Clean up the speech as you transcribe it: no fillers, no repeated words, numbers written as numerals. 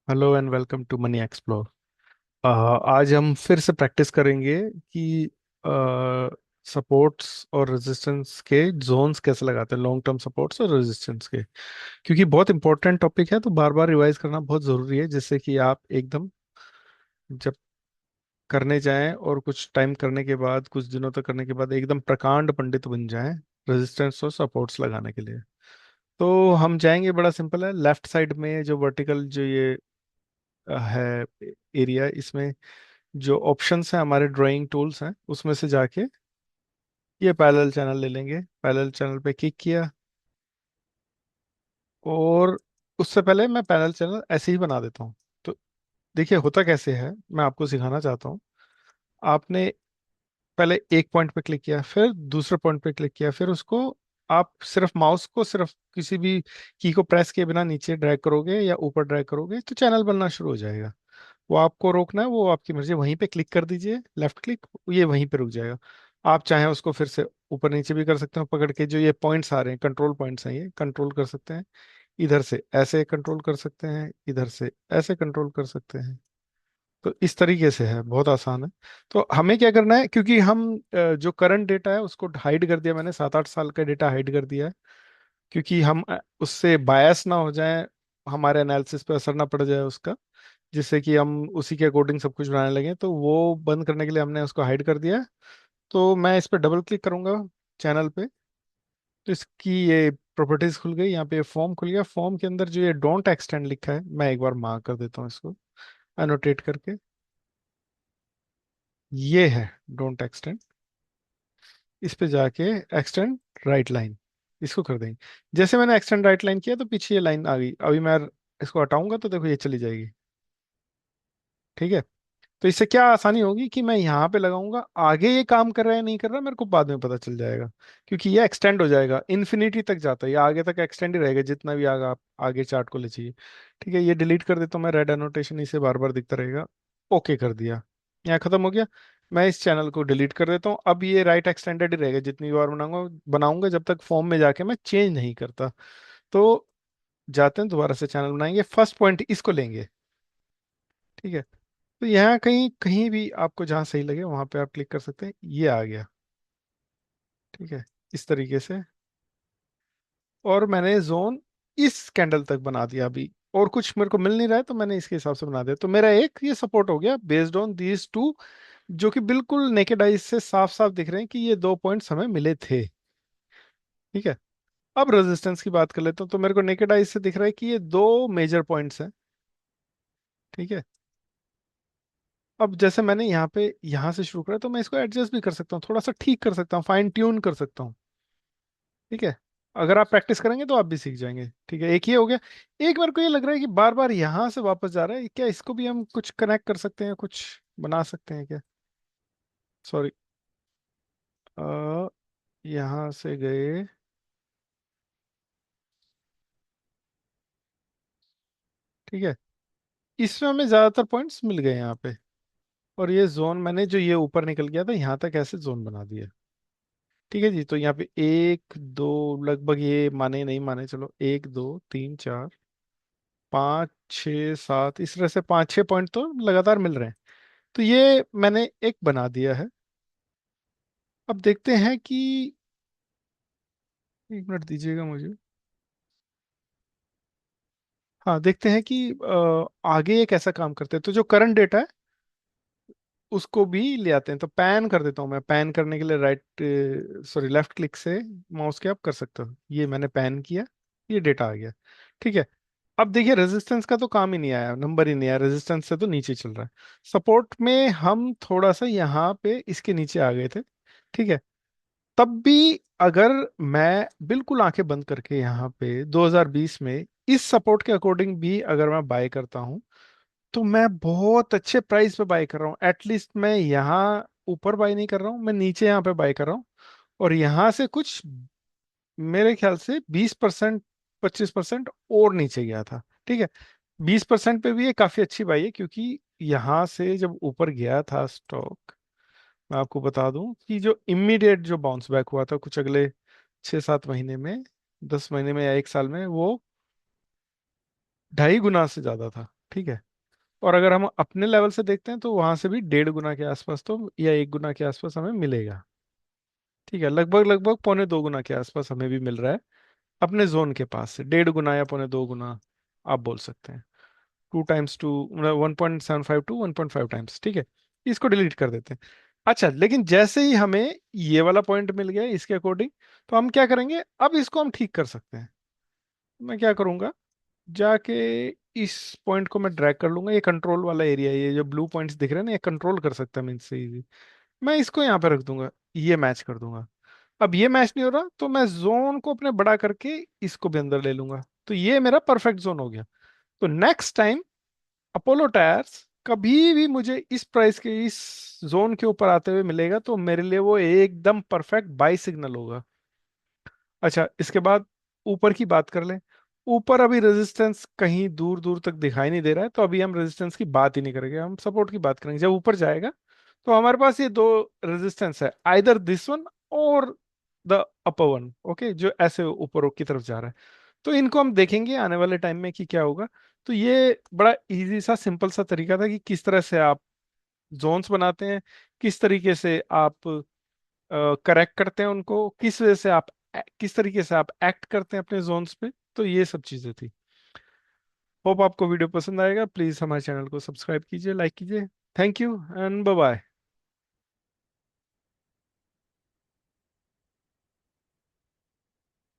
Hello and welcome to Money Explore. आज हम फिर से प्रैक्टिस करेंगे कि सपोर्ट्स और रेजिस्टेंस के जोन्स कैसे लगाते हैं, लॉन्ग टर्म सपोर्ट्स और रेजिस्टेंस के। क्योंकि बहुत इंपॉर्टेंट टॉपिक है तो बार बार रिवाइज करना बहुत ज़रूरी है, जिससे कि आप एकदम जब करने जाएं और कुछ टाइम करने के बाद, कुछ दिनों तक करने के बाद एकदम प्रकांड पंडित बन जाएं रेजिस्टेंस और सपोर्ट्स लगाने के लिए। तो हम जाएंगे, बड़ा सिंपल है। लेफ्ट साइड में जो वर्टिकल जो ये है एरिया, इसमें जो ऑप्शंस हैं, हमारे ड्राइंग टूल्स हैं, उसमें से जाके ये पैरेलल चैनल ले लेंगे। पैरेलल चैनल पे क्लिक किया और उससे पहले मैं पैरेलल चैनल ऐसे ही बना देता हूँ। तो देखिए होता कैसे है, मैं आपको सिखाना चाहता हूँ। आपने पहले एक पॉइंट पे क्लिक किया, फिर दूसरे पॉइंट पे क्लिक किया, फिर उसको आप सिर्फ माउस को सिर्फ किसी भी की को प्रेस किए बिना नीचे ड्रैग करोगे या ऊपर ड्रैग करोगे तो चैनल बनना शुरू हो जाएगा। वो आपको रोकना है, वो आपकी मर्जी। वहीं पे क्लिक कर दीजिए, लेफ्ट क्लिक, ये वहीं पे रुक जाएगा। आप चाहें उसको फिर से ऊपर नीचे भी कर सकते हो पकड़ के। जो ये पॉइंट्स आ रहे हैं, कंट्रोल पॉइंट्स हैं, ये कंट्रोल कर सकते हैं। इधर से ऐसे कंट्रोल कर सकते हैं, इधर से ऐसे कंट्रोल कर सकते हैं। तो इस तरीके से है, बहुत आसान है। तो हमें क्या करना है, क्योंकि हम जो करंट डेटा है उसको हाइड कर दिया, मैंने 7-8 साल का डेटा हाइड कर दिया है। क्योंकि हम उससे बायस ना हो जाएं, हमारे एनालिसिस पे असर ना पड़ जाए उसका, जिससे कि हम उसी के अकॉर्डिंग सब कुछ बनाने लगे। तो वो बंद करने के लिए हमने उसको हाइड कर दिया है। तो मैं इस पर डबल क्लिक करूंगा चैनल पे, तो इसकी ये प्रॉपर्टीज खुल गई। यहाँ पे फॉर्म खुल गया। फॉर्म के अंदर जो ये डोंट एक्सटेंड लिखा है, मैं एक बार मार्क कर देता हूँ इसको एनोटेट करके। ये है डोंट एक्सटेंड। इस पे जाके एक्सटेंड राइट लाइन, इसको कर देंगे। जैसे मैंने एक्सटेंड राइट लाइन किया तो पीछे ये लाइन आ गई। अभी मैं इसको हटाऊंगा तो देखो ये चली जाएगी। ठीक है। तो इससे क्या आसानी होगी कि मैं यहाँ पे लगाऊंगा, आगे ये काम कर रहा है नहीं कर रहा मेरे को बाद में पता चल जाएगा। क्योंकि ये एक्सटेंड हो जाएगा, इन्फिनिटी तक जाता है, ये आगे तक एक्सटेंड ही रहेगा जितना भी आगे आप आगे चार्ट को ले चाहिए। ठीक है, ये डिलीट कर देता हूँ मैं, रेड एनोटेशन इसे बार बार दिखता रहेगा। ओके कर दिया, यहाँ खत्म हो गया। मैं इस चैनल को डिलीट कर देता हूँ। अब ये राइट एक्सटेंडेड ही रहेगा जितनी बार बनाऊंगा बनाऊंगा, जब तक फॉर्म में जाके मैं चेंज नहीं करता। तो जाते हैं, दोबारा से चैनल बनाएंगे, फर्स्ट पॉइंट इसको लेंगे। ठीक है। तो यहाँ कहीं कहीं भी आपको जहाँ सही लगे वहां पे आप क्लिक कर सकते हैं। ये आ गया। ठीक है, इस तरीके से। और मैंने जोन इस कैंडल तक बना दिया। अभी और कुछ मेरे को मिल नहीं रहा है तो मैंने इसके हिसाब से बना दिया। तो मेरा एक ये सपोर्ट हो गया बेस्ड ऑन दीज टू, जो कि बिल्कुल नेकेड आइज से साफ साफ दिख रहे हैं कि ये दो पॉइंट्स हमें मिले थे। ठीक है। अब रेजिस्टेंस की बात कर लेता हूँ। तो मेरे को नेकेड आइज से दिख रहा है कि ये दो मेजर पॉइंट्स हैं। ठीक है। अब जैसे मैंने यहाँ पे यहाँ से शुरू करा तो मैं इसको एडजस्ट भी कर सकता हूँ, थोड़ा सा ठीक कर सकता हूँ, फाइन ट्यून कर सकता हूँ। ठीक है। अगर आप प्रैक्टिस करेंगे तो आप भी सीख जाएंगे। ठीक है, एक ये हो गया। एक बार को ये लग रहा है कि बार बार यहाँ से वापस जा रहा है, क्या इसको भी हम कुछ कनेक्ट कर सकते हैं, कुछ बना सकते हैं क्या? सॉरी, यहाँ से गए। ठीक है, इसमें हमें ज्यादातर पॉइंट्स मिल गए यहाँ पे। और ये जोन मैंने जो ये ऊपर निकल गया था यहाँ तक ऐसे जोन बना दिया। ठीक है जी। तो यहाँ पे एक दो, लगभग ये माने नहीं माने, चलो एक दो तीन चार पाँच छः सात, इस तरह से 5-6 पॉइंट तो लगातार मिल रहे हैं। तो ये मैंने एक बना दिया है। अब देखते हैं कि, एक मिनट दीजिएगा मुझे। हाँ, देखते हैं कि आगे ये कैसा काम करते हैं। तो जो करंट डेटा है उसको भी ले आते हैं। तो पैन कर देता हूँ मैं। पैन करने के लिए राइट, सॉरी, लेफ्ट क्लिक से माउस के आप कर सकते हो। ये मैंने पैन किया, ये डेटा आ गया। ठीक है। अब देखिए रेजिस्टेंस का तो काम ही नहीं आया, नंबर ही नहीं आया, रेजिस्टेंस से तो नीचे चल रहा है। सपोर्ट में हम थोड़ा सा यहाँ पे इसके नीचे आ गए थे। ठीक है। तब भी अगर मैं बिल्कुल आंखें बंद करके यहाँ पे 2020 में इस सपोर्ट के अकॉर्डिंग भी अगर मैं बाय करता हूँ तो मैं बहुत अच्छे प्राइस पे बाय कर रहा हूँ। एटलीस्ट मैं यहाँ ऊपर बाय नहीं कर रहा हूँ, मैं नीचे यहाँ पे बाय कर रहा हूँ। और यहाँ से कुछ मेरे ख्याल से 20%, 25% और नीचे गया था। ठीक है। 20% पे भी ये काफी अच्छी बाई है, क्योंकि यहाँ से जब ऊपर गया था स्टॉक, मैं आपको बता दूं कि जो इमीडिएट जो बाउंस बैक हुआ था कुछ अगले 6-7 महीने में, 10 महीने में या एक साल में, वो 2.5 गुना से ज्यादा था। ठीक है। और अगर हम अपने लेवल से देखते हैं तो वहां से भी 1.5 गुना के आसपास तो, या 1 गुना के आसपास हमें मिलेगा। ठीक है, लगभग लगभग 1.25 गुना के आसपास हमें भी मिल रहा है अपने जोन के पास से। 1.5 गुना या 1.25 गुना आप बोल सकते हैं। 2 टाइम्स 2 मतलब 1.75 to 1.5 टाइम्स। ठीक है, इसको डिलीट कर देते हैं। अच्छा, लेकिन जैसे ही हमें ये वाला पॉइंट मिल गया इसके अकॉर्डिंग, तो हम क्या करेंगे, अब इसको हम ठीक कर सकते हैं। मैं क्या करूंगा, जाके इस पॉइंट को मैं ड्रैग कर लूंगा। ये कंट्रोल वाला एरिया, ये जो ब्लू पॉइंट्स दिख रहे हैं ना, ये कंट्रोल कर सकता है मीन से इजी। मैं इसको यहाँ पे रख दूंगा, ये मैच कर दूंगा। अब ये मैच नहीं हो रहा तो मैं जोन को अपने बड़ा करके इसको भी अंदर ले लूंगा, तो ये मेरा परफेक्ट जोन हो गया। तो नेक्स्ट टाइम अपोलो टायर्स कभी भी मुझे इस प्राइस के इस जोन के ऊपर आते हुए मिलेगा तो मेरे लिए वो एकदम परफेक्ट बाई सिग्नल होगा। अच्छा, इसके बाद ऊपर की बात कर लें। ऊपर अभी रेजिस्टेंस कहीं दूर दूर तक दिखाई नहीं दे रहा है, तो अभी हम रेजिस्टेंस की बात ही नहीं करेंगे, हम सपोर्ट की बात करेंगे। जब ऊपर जाएगा तो हमारे पास ये दो रेजिस्टेंस है, आइदर दिस वन और द अपर वन, ओके, जो ऐसे ऊपर की तरफ जा रहा है। तो इनको हम देखेंगे आने वाले टाइम में कि क्या होगा। तो ये बड़ा इजी सा सिंपल सा तरीका था कि किस तरह से आप जोन्स बनाते हैं, किस तरीके से आप करेक्ट करते हैं उनको, किस तरीके से आप एक्ट करते हैं अपने जोन्स पे। तो ये सब चीजें थी। होप आपको वीडियो पसंद आएगा। प्लीज हमारे चैनल को सब्सक्राइब कीजिए, लाइक कीजिए। Thank you and bye bye.